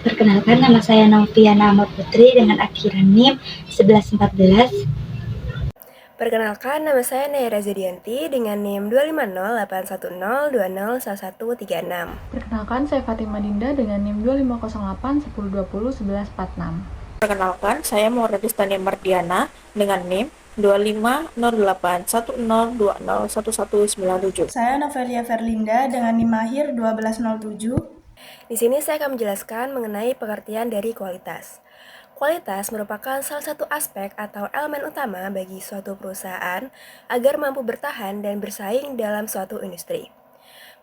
Perkenalkan, nama saya Novriana Ahmad Putri dengan akhiran NIM 1114. Perkenalkan, nama saya Naira Zedianti dengan NIM 2508102011136. Perkenalkan, saya Fatima Dinda dengan NIM 2508 1020 1146. Perkenalkan, saya Mauritius Tania Mardiana dengan NIM 250810201197. Saya Novelia Verlinda dengan NIM Mahir 1207. Di sini saya akan menjelaskan mengenai pengertian dari kualitas. Kualitas merupakan salah satu aspek atau elemen utama bagi suatu perusahaan agar mampu bertahan dan bersaing dalam suatu industri.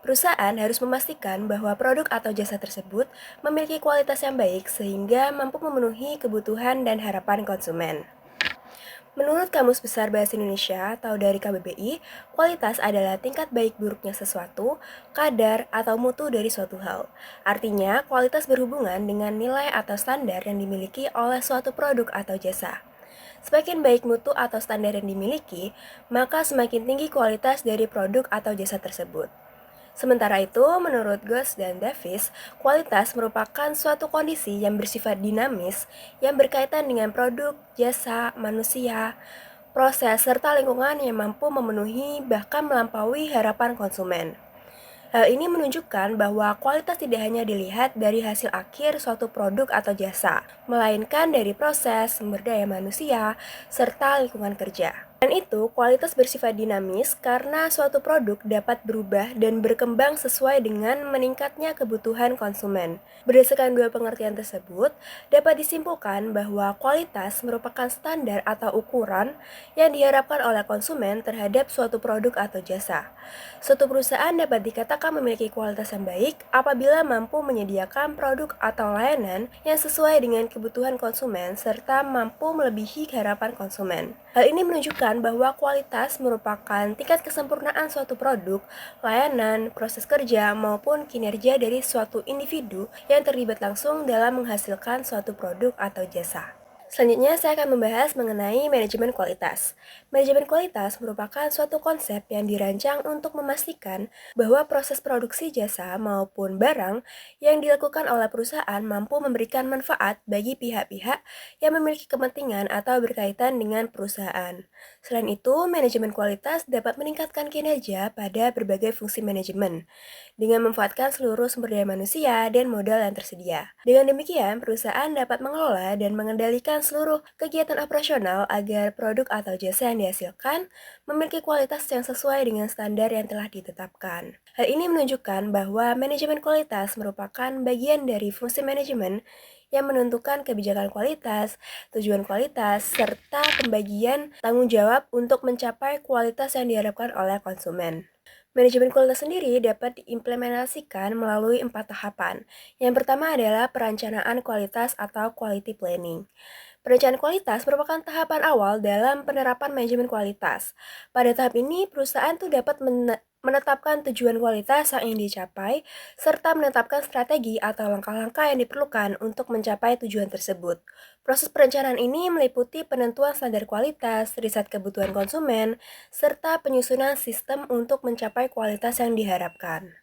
Perusahaan harus memastikan bahwa produk atau jasa tersebut memiliki kualitas yang baik sehingga mampu memenuhi kebutuhan dan harapan konsumen. Menurut Kamus Besar Bahasa Indonesia atau dari KBBI, kualitas adalah tingkat baik buruknya sesuatu, kadar, atau mutu dari suatu hal. Artinya, kualitas berhubungan dengan nilai atau standar yang dimiliki oleh suatu produk atau jasa. Semakin baik mutu atau standar yang dimiliki, maka semakin tinggi kualitas dari produk atau jasa tersebut. Sementara itu, menurut Goss dan Davis, kualitas merupakan suatu kondisi yang bersifat dinamis yang berkaitan dengan produk, jasa, manusia, proses, serta lingkungan yang mampu memenuhi bahkan melampaui harapan konsumen. Hal ini menunjukkan bahwa kualitas tidak hanya dilihat dari hasil akhir suatu produk atau jasa, melainkan dari proses, sumber daya manusia, serta lingkungan kerja. Dan itu, kualitas bersifat dinamis karena suatu produk dapat berubah dan berkembang sesuai dengan meningkatnya kebutuhan konsumen. Berdasarkan dua pengertian tersebut, dapat disimpulkan bahwa kualitas merupakan standar atau ukuran yang diharapkan oleh konsumen terhadap suatu produk atau jasa. Suatu perusahaan dapat dikatakan memiliki kualitas yang baik apabila mampu menyediakan produk atau layanan yang sesuai dengan kebutuhan konsumen serta mampu melebihi harapan konsumen. Hal ini menunjukkan bahwa kualitas merupakan tingkat kesempurnaan suatu produk, layanan, proses kerja, maupun kinerja dari suatu individu yang terlibat langsung dalam menghasilkan suatu produk atau jasa. Selanjutnya, saya akan membahas mengenai manajemen kualitas. Manajemen kualitas merupakan suatu konsep yang dirancang untuk memastikan bahwa proses produksi jasa maupun barang yang dilakukan oleh perusahaan mampu memberikan manfaat bagi pihak-pihak yang memiliki kepentingan atau berkaitan dengan perusahaan. Selain itu, manajemen kualitas dapat meningkatkan kinerja pada berbagai fungsi manajemen dengan memanfaatkan seluruh sumber daya manusia dan modal yang tersedia. Dengan demikian, perusahaan dapat mengelola dan mengendalikan seluruh kegiatan operasional agar produk atau jasa yang dihasilkan memiliki kualitas yang sesuai dengan standar yang telah ditetapkan. Hal ini menunjukkan bahwa manajemen kualitas merupakan bagian dari fungsi manajemen yang menentukan kebijakan kualitas, tujuan kualitas, serta pembagian tanggung jawab untuk mencapai kualitas yang diharapkan oleh konsumen. Manajemen kualitas sendiri dapat diimplementasikan melalui 4 tahapan. Yang pertama adalah perencanaan kualitas atau quality planning. Perencanaan kualitas merupakan tahapan awal dalam penerapan manajemen kualitas. Pada tahap ini, perusahaan dapat menetapkan tujuan kualitas yang ingin dicapai, serta menetapkan strategi atau langkah-langkah yang diperlukan untuk mencapai tujuan tersebut. Proses perencanaan ini meliputi penentuan standar kualitas, riset kebutuhan konsumen, serta penyusunan sistem untuk mencapai kualitas yang diharapkan.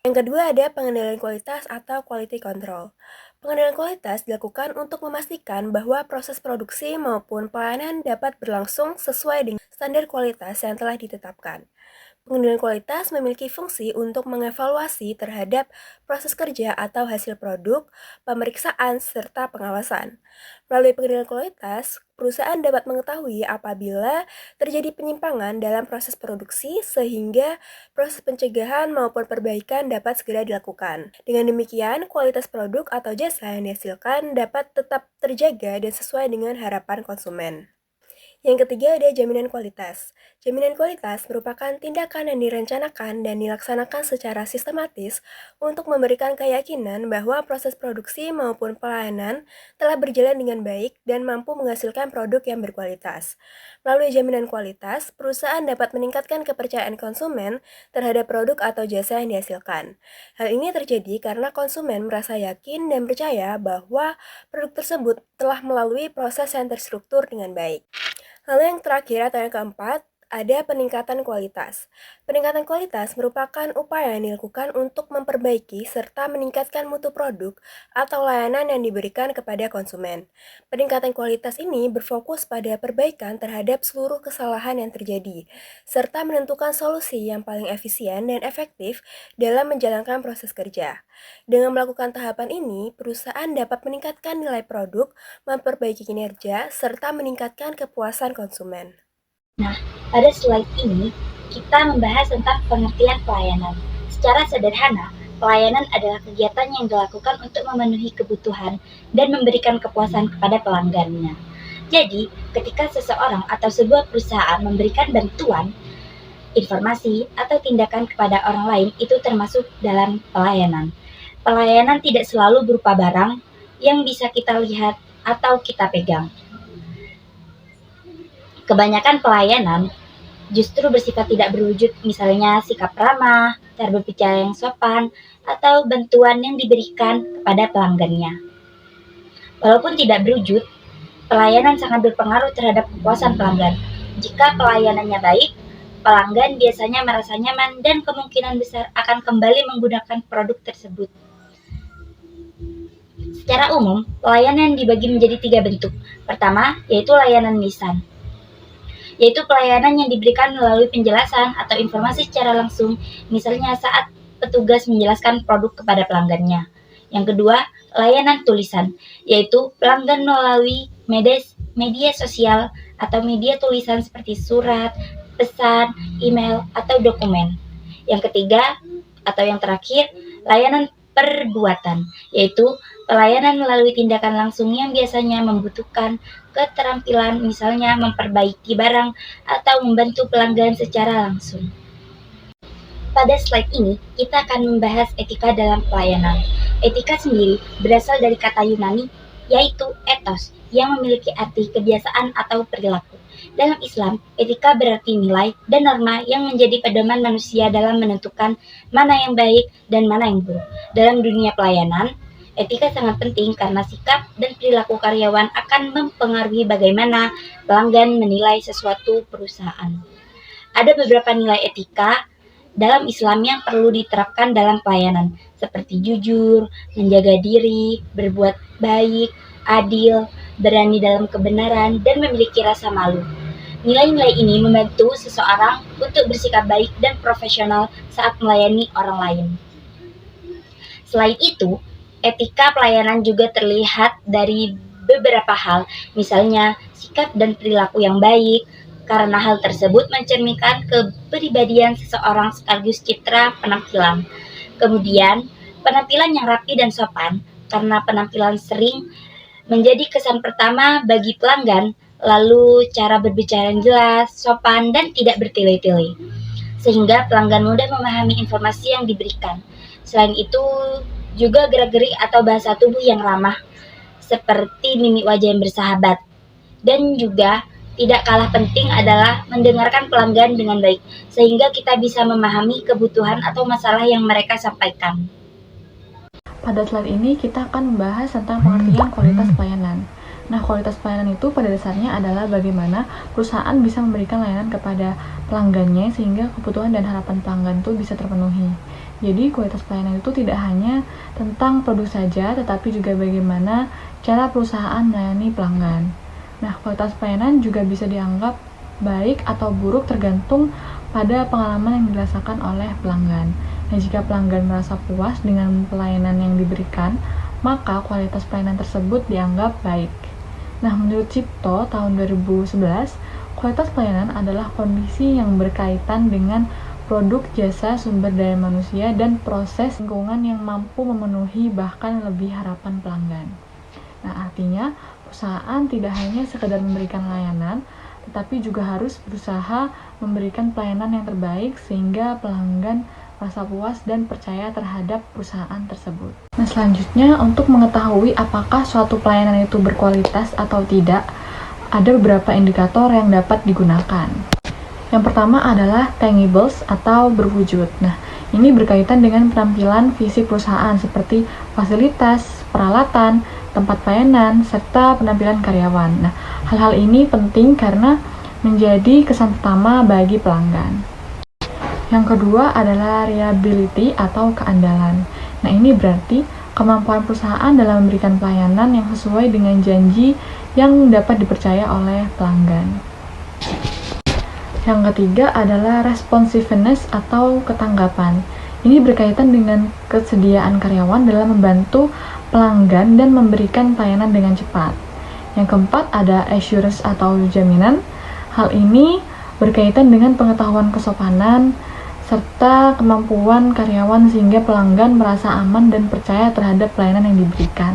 Yang kedua ada pengendalian kualitas atau quality control. Pengendalian kualitas dilakukan untuk memastikan bahwa proses produksi maupun pelayanan dapat berlangsung sesuai dengan standar kualitas yang telah ditetapkan. Pengendalian kualitas memiliki fungsi untuk mengevaluasi terhadap proses kerja atau hasil produk, pemeriksaan, serta pengawasan. Melalui pengendalian kualitas, perusahaan dapat mengetahui apabila terjadi penyimpangan dalam proses produksi sehingga proses pencegahan maupun perbaikan dapat segera dilakukan. Dengan demikian, kualitas produk atau jasa yang dihasilkan dapat tetap terjaga dan sesuai dengan harapan konsumen. Yang ketiga ada jaminan kualitas. Jaminan kualitas merupakan tindakan yang direncanakan dan dilaksanakan secara sistematis untuk memberikan keyakinan bahwa proses produksi maupun pelayanan telah berjalan dengan baik dan mampu menghasilkan produk yang berkualitas. Melalui jaminan kualitas, perusahaan dapat meningkatkan kepercayaan konsumen terhadap produk atau jasa yang dihasilkan. Hal ini terjadi karena konsumen merasa yakin dan percaya bahwa produk tersebut telah melalui proses yang terstruktur dengan baik. Lalu yang terakhir atau yang keempat Ada peningkatan kualitas. Peningkatan kualitas merupakan upaya yang dilakukan untuk memperbaiki serta meningkatkan mutu produk atau layanan yang diberikan kepada konsumen. Peningkatan kualitas ini berfokus pada perbaikan terhadap seluruh kesalahan yang terjadi, serta menentukan solusi yang paling efisien dan efektif dalam menjalankan proses kerja. Dengan melakukan tahapan ini, perusahaan dapat meningkatkan nilai produk, memperbaiki kinerja, serta meningkatkan kepuasan konsumen. Nah, pada slide ini kita membahas tentang pengertian pelayanan. Secara sederhana, pelayanan adalah kegiatan yang dilakukan untuk memenuhi kebutuhan dan memberikan kepuasan kepada pelanggannya. Jadi, ketika seseorang atau sebuah perusahaan memberikan bantuan, informasi, atau tindakan kepada orang lain, itu termasuk dalam pelayanan. Pelayanan tidak selalu berupa barang yang bisa kita lihat atau kita pegang. Kebanyakan pelayanan justru bersifat tidak berwujud, misalnya sikap ramah, cara berbicara yang sopan, atau bantuan yang diberikan kepada pelanggannya. Walaupun tidak berwujud, pelayanan sangat berpengaruh terhadap kepuasan pelanggan. Jika pelayanannya baik, pelanggan biasanya merasa nyaman dan kemungkinan besar akan kembali menggunakan produk tersebut. Secara umum, pelayanan dibagi menjadi 3 bentuk. Pertama, yaitu layanan lisan, yaitu pelayanan yang diberikan melalui penjelasan atau informasi secara langsung, misalnya saat petugas menjelaskan produk kepada pelanggannya. Yang kedua, layanan tulisan, yaitu pelanggan melalui media sosial atau media tulisan seperti surat, pesan, email, atau dokumen. Yang ketiga, atau yang terakhir, layanan perbuatan, yaitu pelayanan melalui tindakan langsung yang biasanya membutuhkan keterampilan, misalnya memperbaiki barang atau membantu pelanggan secara langsung. Pada slide ini, kita akan membahas etika dalam pelayanan. Etika sendiri berasal dari kata Yunani, yaitu ethos, yang memiliki arti kebiasaan atau perilaku. Dalam Islam, etika berarti nilai dan norma yang menjadi pedoman manusia dalam menentukan mana yang baik dan mana yang buruk. Dalam dunia pelayanan, etika sangat penting karena sikap dan perilaku karyawan akan mempengaruhi bagaimana pelanggan menilai sesuatu perusahaan. Ada beberapa nilai etika dalam Islam yang perlu diterapkan dalam pelayanan, seperti jujur, menjaga diri, berbuat baik, adil, berani dalam kebenaran, dan memiliki rasa malu. Nilai-nilai ini membantu seseorang untuk bersikap baik dan profesional saat melayani orang lain. Selain itu, etika pelayanan juga terlihat dari beberapa hal, misalnya sikap dan perilaku yang baik, karena hal tersebut mencerminkan kepribadian seseorang sekaligus citra penampilan. Kemudian, penampilan yang rapi dan sopan, karena penampilan sering menjadi kesan pertama bagi pelanggan, lalu cara berbicara yang jelas, sopan, dan tidak bertele-tele, sehingga pelanggan mudah memahami informasi yang diberikan. Selain itu, juga gerak-gerik atau bahasa tubuh yang ramah, seperti mimik wajah yang bersahabat. Dan juga tidak kalah penting adalah mendengarkan pelanggan dengan baik, sehingga kita bisa memahami kebutuhan atau masalah yang mereka sampaikan. Pada slide ini kita akan membahas tentang pengertian kualitas pelayanan. Nah, kualitas pelayanan itu pada dasarnya adalah bagaimana perusahaan bisa memberikan layanan kepada pelanggannya sehingga kebutuhan dan harapan pelanggan itu bisa terpenuhi. Jadi, kualitas pelayanan itu tidak hanya tentang produk saja, tetapi juga bagaimana cara perusahaan melayani pelanggan. Nah, kualitas pelayanan juga bisa dianggap baik atau buruk tergantung pada pengalaman yang dirasakan oleh pelanggan. Nah, jika pelanggan merasa puas dengan pelayanan yang diberikan, maka kualitas pelayanan tersebut dianggap baik. Nah, menurut Cipto tahun 2011, kualitas pelayanan adalah kondisi yang berkaitan dengan produk, jasa, sumber daya manusia, dan proses lingkungan yang mampu memenuhi bahkan lebih harapan pelanggan. Nah, artinya perusahaan tidak hanya sekedar memberikan layanan, tetapi juga harus berusaha memberikan pelayanan yang terbaik sehingga pelanggan merasa puas dan percaya terhadap perusahaan tersebut. Nah, selanjutnya untuk mengetahui apakah suatu pelayanan itu berkualitas atau tidak, ada beberapa indikator yang dapat digunakan. Yang pertama adalah tangibles atau berwujud. Nah, ini berkaitan dengan penampilan fisik perusahaan seperti fasilitas, peralatan, tempat pelayanan, serta penampilan karyawan. Nah, hal-hal ini penting karena menjadi kesan pertama bagi pelanggan. Yang kedua adalah reliability atau keandalan. Nah, ini berarti kemampuan perusahaan dalam memberikan pelayanan yang sesuai dengan janji yang dapat dipercaya oleh pelanggan. Yang ketiga adalah responsiveness atau ketanggapan. Ini berkaitan dengan kesediaan karyawan dalam membantu pelanggan dan memberikan pelayanan dengan cepat. Yang keempat ada assurance atau jaminan. Hal ini berkaitan dengan pengetahuan kesopanan serta kemampuan karyawan sehingga pelanggan merasa aman dan percaya terhadap pelayanan yang diberikan.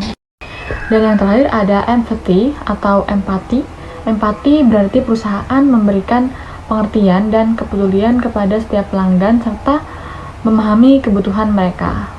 Dan yang terakhir ada empathy atau empati. Empati berarti perusahaan memberikan pengertian dan kepedulian kepada setiap pelanggan serta memahami kebutuhan mereka.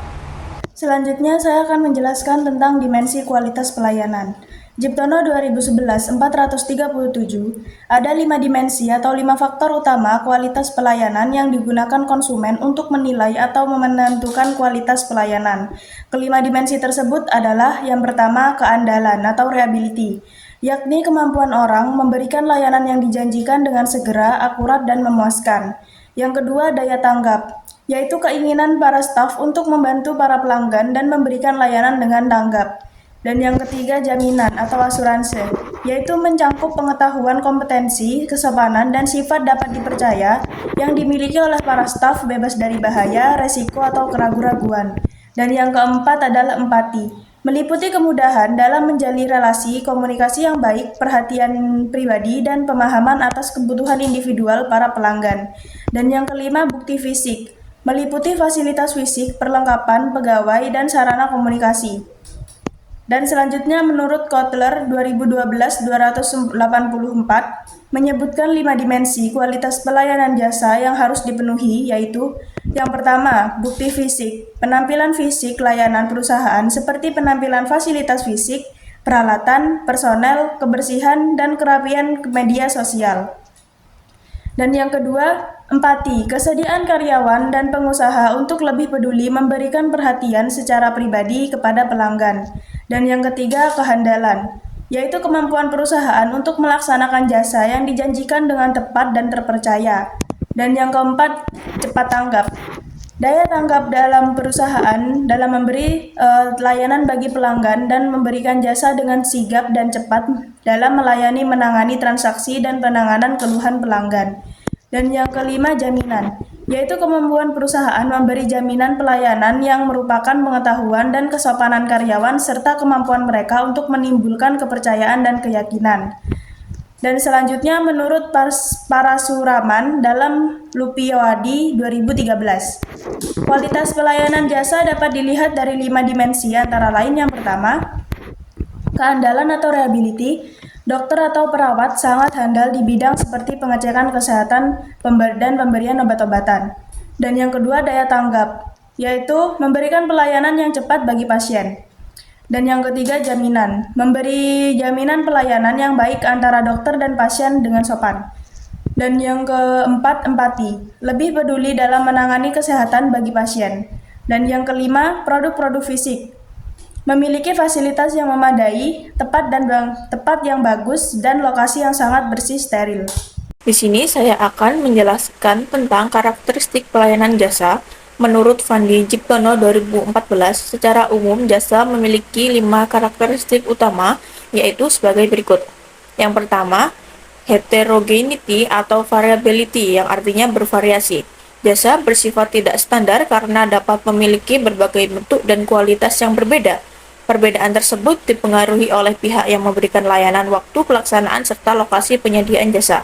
Selanjutnya saya akan menjelaskan tentang dimensi kualitas pelayanan. Jiptono 2011 437 ada 5 dimensi atau 5 faktor utama kualitas pelayanan yang digunakan konsumen untuk menilai atau menentukan kualitas pelayanan. Kelima dimensi tersebut adalah yang pertama keandalan atau reliability, yakni kemampuan orang memberikan layanan yang dijanjikan dengan segera, akurat, dan memuaskan. Yang kedua daya tanggap, yaitu keinginan para staf untuk membantu para pelanggan dan memberikan layanan dengan tanggap. Dan yang ketiga jaminan atau asuransi, yaitu mencangkup pengetahuan, kompetensi, kesopanan, dan sifat dapat dipercaya yang dimiliki oleh para staf bebas dari bahaya, resiko, atau keraguan-raguan. Dan yang keempat adalah empati, meliputi kemudahan dalam menjalin relasi, komunikasi yang baik, perhatian pribadi, dan pemahaman atas kebutuhan individual para pelanggan. Dan yang kelima bukti fisik, meliputi fasilitas fisik, perlengkapan, pegawai, dan sarana komunikasi. Dan selanjutnya menurut Kotler 2012-284 menyebutkan 5 dimensi kualitas pelayanan jasa yang harus dipenuhi, yaitu yang pertama, bukti fisik, penampilan fisik layanan perusahaan seperti penampilan fasilitas fisik, peralatan, personel, kebersihan, dan kerapian media sosial. Dan yang kedua, empati, kesediaan karyawan dan pengusaha untuk lebih peduli memberikan perhatian secara pribadi kepada pelanggan. Dan yang ketiga, kehandalan, yaitu kemampuan perusahaan untuk melaksanakan jasa yang dijanjikan dengan tepat dan terpercaya. Dan yang keempat, cepat tanggap, daya tanggap dalam perusahaan dalam memberi layanan bagi pelanggan dan memberikan jasa dengan sigap dan cepat dalam melayani menangani transaksi dan penanganan keluhan pelanggan. Dan yang kelima jaminan, yaitu kemampuan perusahaan memberi jaminan pelayanan yang merupakan pengetahuan dan kesopanan karyawan serta kemampuan mereka untuk menimbulkan kepercayaan dan keyakinan. Dan selanjutnya menurut Parasuraman dalam Lupioadi 2013, kualitas pelayanan jasa dapat dilihat dari 5 dimensi antara lain yang pertama, keandalan atau reliability. Dokter atau perawat sangat handal di bidang seperti pengecekan kesehatan dan pemberian obat-obatan. Dan yang kedua daya tanggap, yaitu memberikan pelayanan yang cepat bagi pasien. Dan yang ketiga jaminan, memberi jaminan pelayanan yang baik antara dokter dan pasien dengan sopan. Dan yang keempat empati, lebih peduli dalam menangani kesehatan bagi pasien. Dan yang kelima produk-produk fisik, memiliki fasilitas yang memadai, tepat yang bagus, dan lokasi yang sangat bersih steril. Di sini saya akan menjelaskan tentang karakteristik pelayanan jasa. Menurut Fandi Jiptono 2014, secara umum jasa memiliki 5 karakteristik utama, yaitu sebagai berikut. Yang pertama, heterogeneity atau variability, yang artinya bervariasi. Jasa bersifat tidak standar karena dapat memiliki berbagai bentuk dan kualitas yang berbeda. Perbedaan tersebut dipengaruhi oleh pihak yang memberikan layanan, waktu pelaksanaan, serta lokasi penyediaan jasa.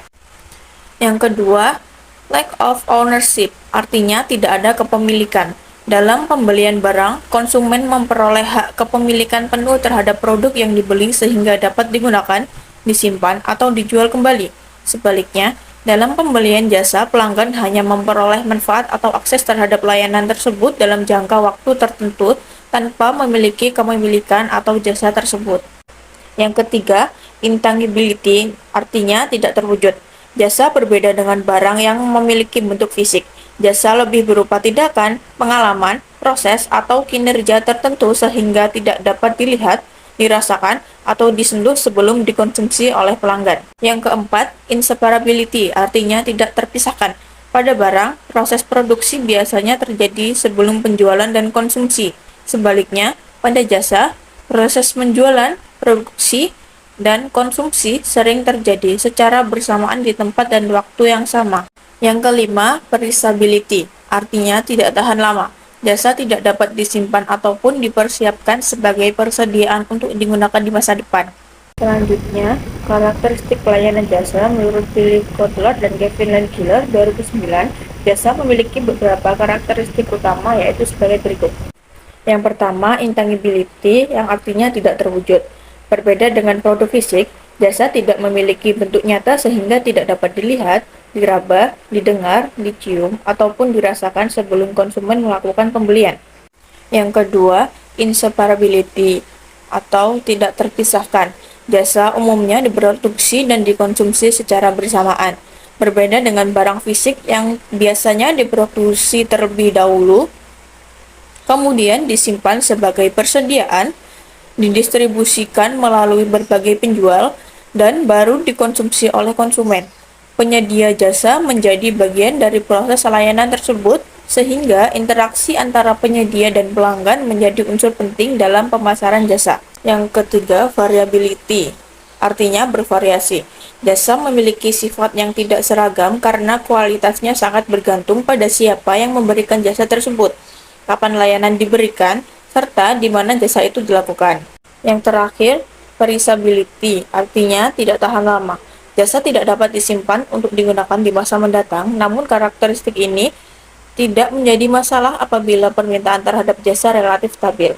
Yang kedua, lack of ownership, artinya tidak ada kepemilikan. Dalam pembelian barang, konsumen memperoleh hak kepemilikan penuh terhadap produk yang dibeli sehingga dapat digunakan, disimpan, atau dijual kembali. Sebaliknya, dalam pembelian jasa, pelanggan hanya memperoleh manfaat atau akses terhadap layanan tersebut dalam jangka waktu tertentu tanpa memiliki kepemilikan atau jasa tersebut. Yang ketiga, intangibility, artinya tidak terwujud. Jasa berbeda dengan barang yang memiliki bentuk fisik. Jasa lebih berupa tindakan, pengalaman, proses, atau kinerja tertentu sehingga tidak dapat dilihat, dirasakan, atau disentuh sebelum dikonsumsi oleh pelanggan. Yang keempat, inseparability, artinya tidak terpisahkan. Pada barang, proses produksi biasanya terjadi sebelum penjualan dan konsumsi. Sebaliknya, pada jasa, proses penjualan, produksi, dan konsumsi sering terjadi secara bersamaan di tempat dan waktu yang sama. Yang kelima, perishability, artinya tidak tahan lama. Jasa tidak dapat disimpan ataupun dipersiapkan sebagai persediaan untuk digunakan di masa depan. Selanjutnya, karakteristik pelayanan jasa menurut Philip Kotler dan Kevin Landkiller 2009, jasa memiliki beberapa karakteristik utama yaitu sebagai berikut. Yang pertama, intangibility, yang artinya tidak terwujud. Berbeda dengan produk fisik, jasa tidak memiliki bentuk nyata sehingga tidak dapat dilihat, diraba, didengar, dicium, ataupun dirasakan sebelum konsumen melakukan pembelian. Yang kedua, inseparability, atau tidak terpisahkan. Jasa umumnya diproduksi dan dikonsumsi secara bersamaan. Berbeda dengan barang fisik yang biasanya diproduksi terlebih dahulu, kemudian disimpan sebagai persediaan, didistribusikan melalui berbagai penjual, dan baru dikonsumsi oleh konsumen. Penyedia jasa menjadi bagian dari proses layanan tersebut, sehingga interaksi antara penyedia dan pelanggan menjadi unsur penting dalam pemasaran jasa. Yang ketiga, variability, artinya bervariasi. Jasa memiliki sifat yang tidak seragam karena kualitasnya sangat bergantung pada siapa yang memberikan jasa tersebut, kapan layanan diberikan, serta di mana jasa itu dilakukan. Yang terakhir, perishability, artinya tidak tahan lama. Jasa tidak dapat disimpan untuk digunakan di masa mendatang, namun karakteristik ini tidak menjadi masalah apabila permintaan terhadap jasa relatif stabil.